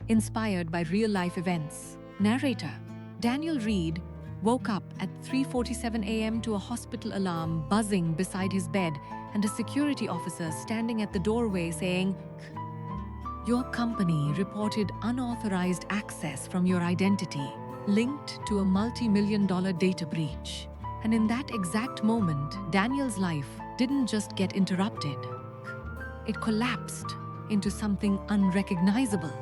inspired by real-life events. Narrator Daniel Reed woke up at 3:47 a.m. to a hospital alarm buzzing beside his bed and a security officer standing at the doorway saying, "Your company reported unauthorized access from your identity, linked to a multi-million-dollar data breach." And in that exact moment, Daniel's life didn't just get interrupted. It collapsed into something unrecognizable.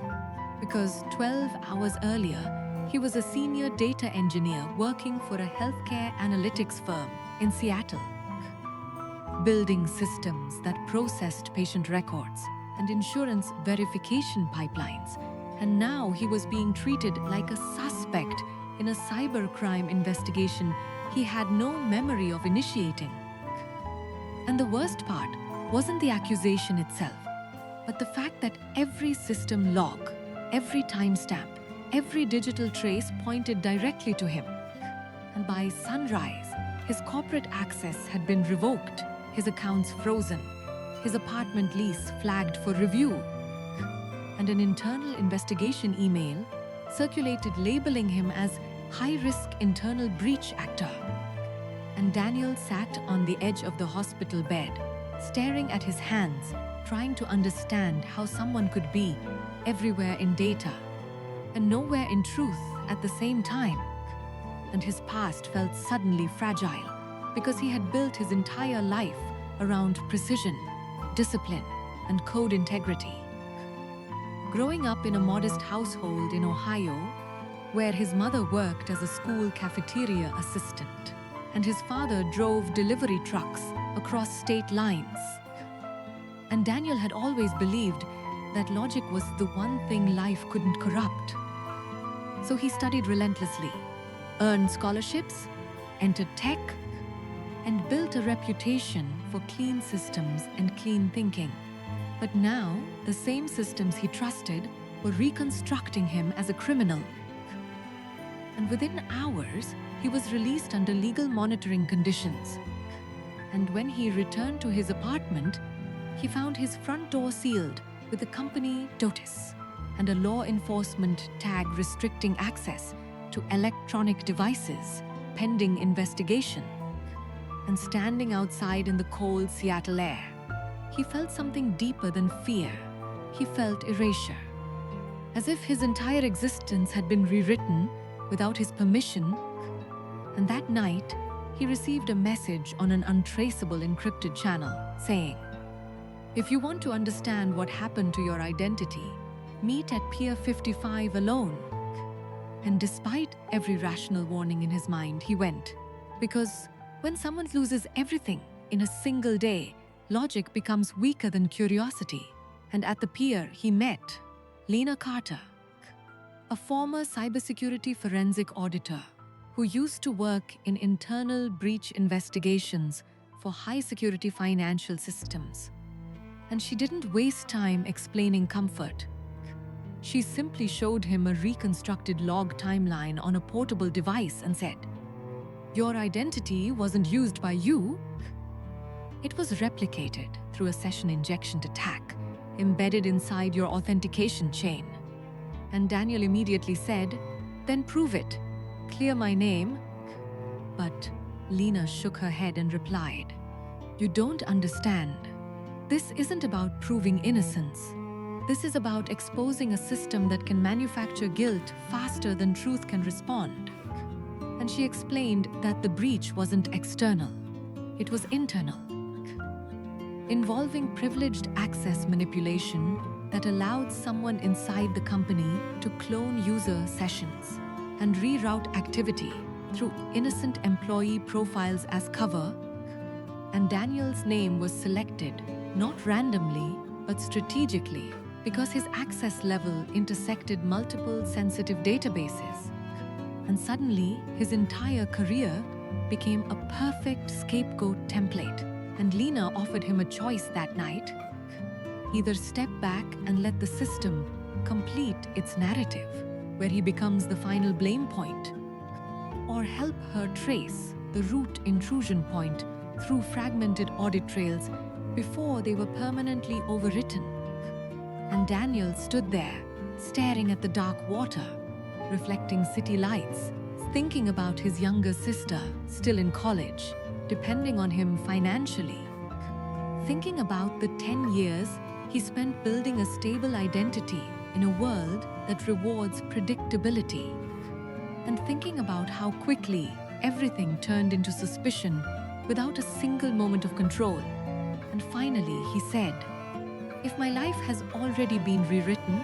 Because 12 hours earlier, he was a senior data engineer working for a healthcare analytics firm in Seattle, building systems that processed patient records and insurance verification pipelines. And now he was being treated like a suspect in a cybercrime investigation he had no memory of initiating. And the worst part wasn't the accusation itself, but the fact that every system log, every timestamp, every digital trace pointed directly to him. And by sunrise, his corporate access had been revoked, his accounts frozen, his apartment lease flagged for review, and an internal investigation email circulated labeling him as high-risk internal breach actor. And Daniel sat on the edge of the hospital bed, staring at his hands, trying to understand how someone could be everywhere in data and nowhere in truth at the same time. And his past felt suddenly fragile because he had built his entire life around precision, discipline, and code integrity. Growing up in a modest household in Ohio, where his mother worked as a school cafeteria assistant and his father drove delivery trucks across state lines. And Daniel had always believed that logic was the one thing life couldn't corrupt. So he studied relentlessly, earned scholarships, entered tech, and built a reputation for clean systems and clean thinking. But now, the same systems he trusted were reconstructing him as a criminal. And within hours, he was released under legal monitoring conditions. And when he returned to his apartment, he found his front door sealed with a company notice and a law enforcement tag restricting access to electronic devices pending investigation. And standing outside in the cold Seattle air, he felt something deeper than fear. He felt erasure, as if his entire existence had been rewritten without his permission. And that night, he received a message on an untraceable encrypted channel saying, "If you want to understand what happened to your identity, meet at Pier 55 alone." And despite every rational warning in his mind, he went. Because when someone loses everything in a single day, logic becomes weaker than curiosity. And at the pier, he met Lena Carter, a former cybersecurity forensic auditor who used to work in internal breach investigations for high-security financial systems. And she didn't waste time explaining comfort. She simply showed him a reconstructed log timeline on a portable device and said, "Your identity wasn't used by you. It was replicated through a session injection attack embedded inside your authentication chain." And Daniel immediately said, "Then prove it. Clear my name." But Lena shook her head and replied, "You don't understand. This isn't about proving innocence. This is about exposing a system that can manufacture guilt faster than truth can respond." And she explained that the breach wasn't external. It was internal, involving privileged access manipulation that allowed someone inside the company to clone user sessions and reroute activity through innocent employee profiles as cover. And Daniel's name was selected not randomly but strategically because his access level intersected multiple sensitive databases. And suddenly, his entire career became a perfect scapegoat template. And Lena offered him a choice that night: either step back and let the system complete its narrative, where he becomes the final blame point, or help her trace the root intrusion point through fragmented audit trails before they were permanently overwritten. And Daniel stood there, staring at the dark water, reflecting city lights, thinking about his younger sister, still in college, depending on him financially. Thinking about the 10 years he spent building a stable identity in a world that rewards predictability. And thinking about how quickly everything turned into suspicion without a single moment of control. And finally, he said, "If my life has already been rewritten,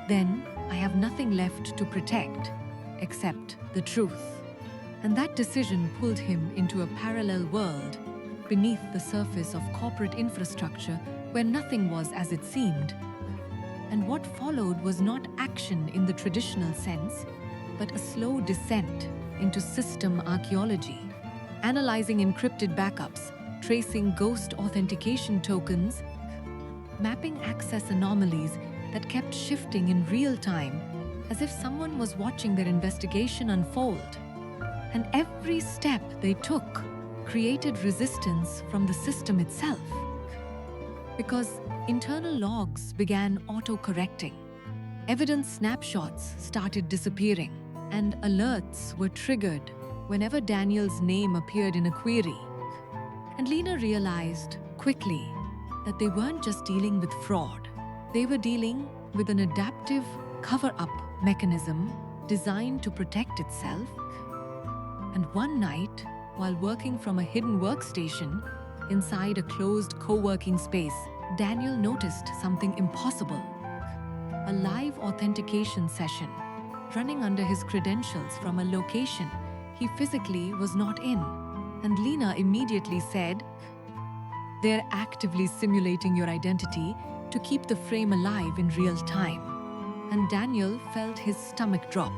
then I have nothing left to protect except the truth." And that decision pulled him into a parallel world beneath the surface of corporate infrastructure where nothing was as it seemed. And what followed was not action in the traditional sense, but a slow descent into system archaeology, analyzing encrypted backups, tracing ghost authentication tokens, mapping access anomalies that kept shifting in real time, as if someone was watching their investigation unfold. And every step they took created resistance from the system itself. Because internal logs began auto-correcting, evidence snapshots started disappearing, and alerts were triggered whenever Daniel's name appeared in a query. And Lena realized quickly that they weren't just dealing with fraud. They were dealing with an adaptive cover-up mechanism designed to protect itself. And one night, while working from a hidden workstation inside a closed co-working space, Daniel noticed something impossible. A live authentication session running under his credentials from a location he physically was not in. And Lena immediately said, "They're actively simulating your identity to keep the frame alive in real time." And Daniel felt his stomach drop,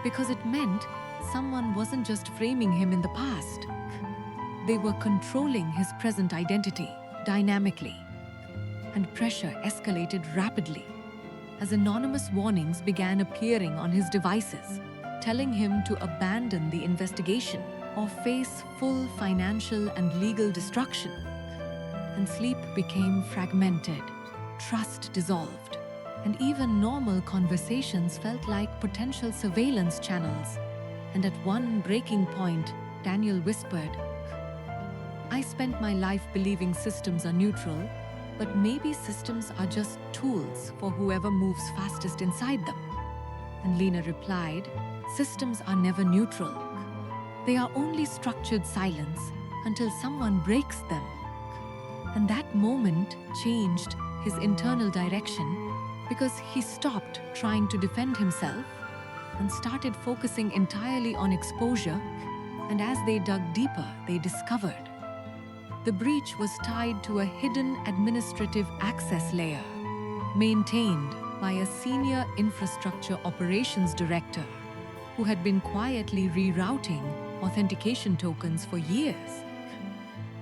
because it meant someone wasn't just framing him in the past. They were controlling his present identity dynamically. And pressure escalated rapidly as anonymous warnings began appearing on his devices, telling him to abandon the investigation or face full financial and legal destruction. And sleep became fragmented, trust dissolved, and even normal conversations felt like potential surveillance channels. And at one breaking point, Daniel whispered, "I spent my life believing systems are neutral, but maybe systems are just tools for whoever moves fastest inside them." And Lena replied, "Systems are never neutral. They are only structured silence until someone breaks them." And that moment changed his internal direction, because he stopped trying to defend himself and started focusing entirely on exposure. And as they dug deeper, they discovered the breach was tied to a hidden administrative access layer maintained by a senior infrastructure operations director who had been quietly rerouting authentication tokens for years,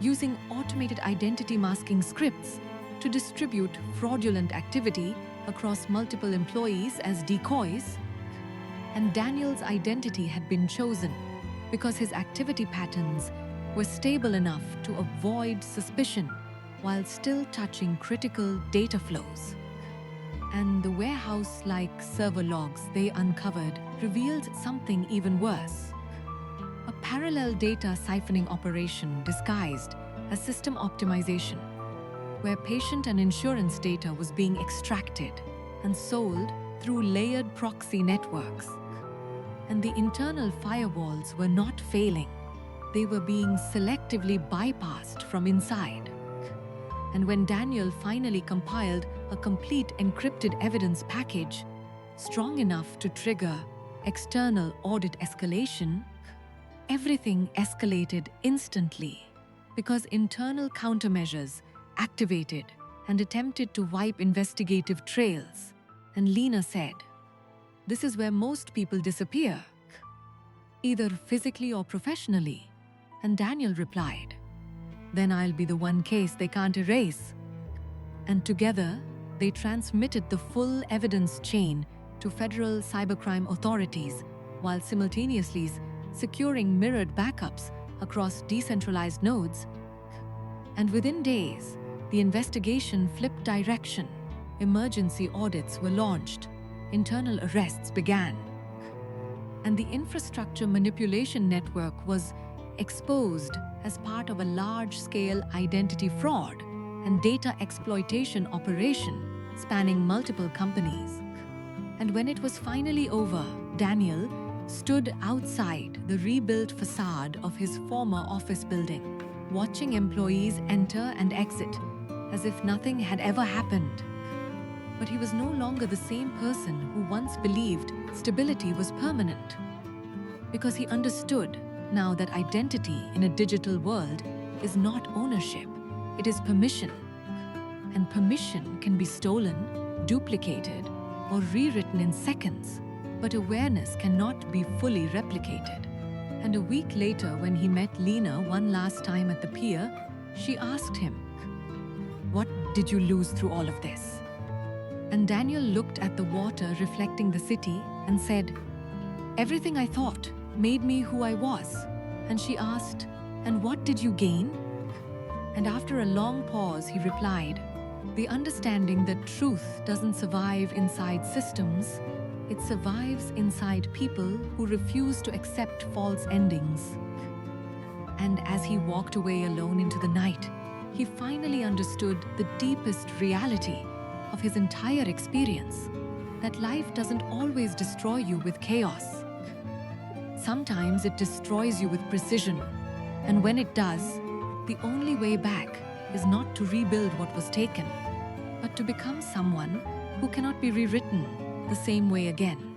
using automated identity masking scripts to distribute fraudulent activity across multiple employees as decoys. And Daniel's identity had been chosen because his activity patterns were stable enough to avoid suspicion while still touching critical data flows. And the warehouse-like server logs they uncovered revealed something even worse. A parallel data siphoning operation disguised as system optimization, where patient and insurance data was being extracted and sold through layered proxy networks. And the internal firewalls were not failing. They were being selectively bypassed from inside. And when Daniel finally compiled a complete encrypted evidence package, strong enough to trigger external audit escalation, everything escalated instantly, because internal countermeasures activated and attempted to wipe investigative trails. And Lena said, "This is where most people disappear, either physically or professionally." And Daniel replied, "Then I'll be the one case they can't erase." And together, they transmitted the full evidence chain to federal cybercrime authorities, while simultaneously securing mirrored backups across decentralized nodes. And within days, the investigation flipped direction, Emergency audits were launched. Internal arrests began. And the infrastructure manipulation network was exposed as part of a large-scale identity fraud and data exploitation operation spanning multiple companies. And when it was finally over, Daniel stood outside the rebuilt facade of his former office building, watching employees enter and exit as if nothing had ever happened. But he was no longer the same person who once believed stability was permanent. Because he understood now that identity in a digital world is not ownership, it is permission. And permission can be stolen, duplicated, or rewritten in seconds, but awareness cannot be fully replicated. And a week later, when he met Lena one last time at the pier, she asked him, "What did you lose through all of this?" And Daniel looked at the water reflecting the city and said, "Everything I thought made me who I was." And she asked, "And what did you gain?" And after a long pause, he replied, "The understanding that truth doesn't survive inside systems, it survives inside people who refuse to accept false endings." And as he walked away alone into the night, he finally understood the deepest reality of his entire experience, that life doesn't always destroy you with chaos. Sometimes it destroys you with precision, and when it does, the only way back is not to rebuild what was taken, but to become someone who cannot be rewritten the same way again.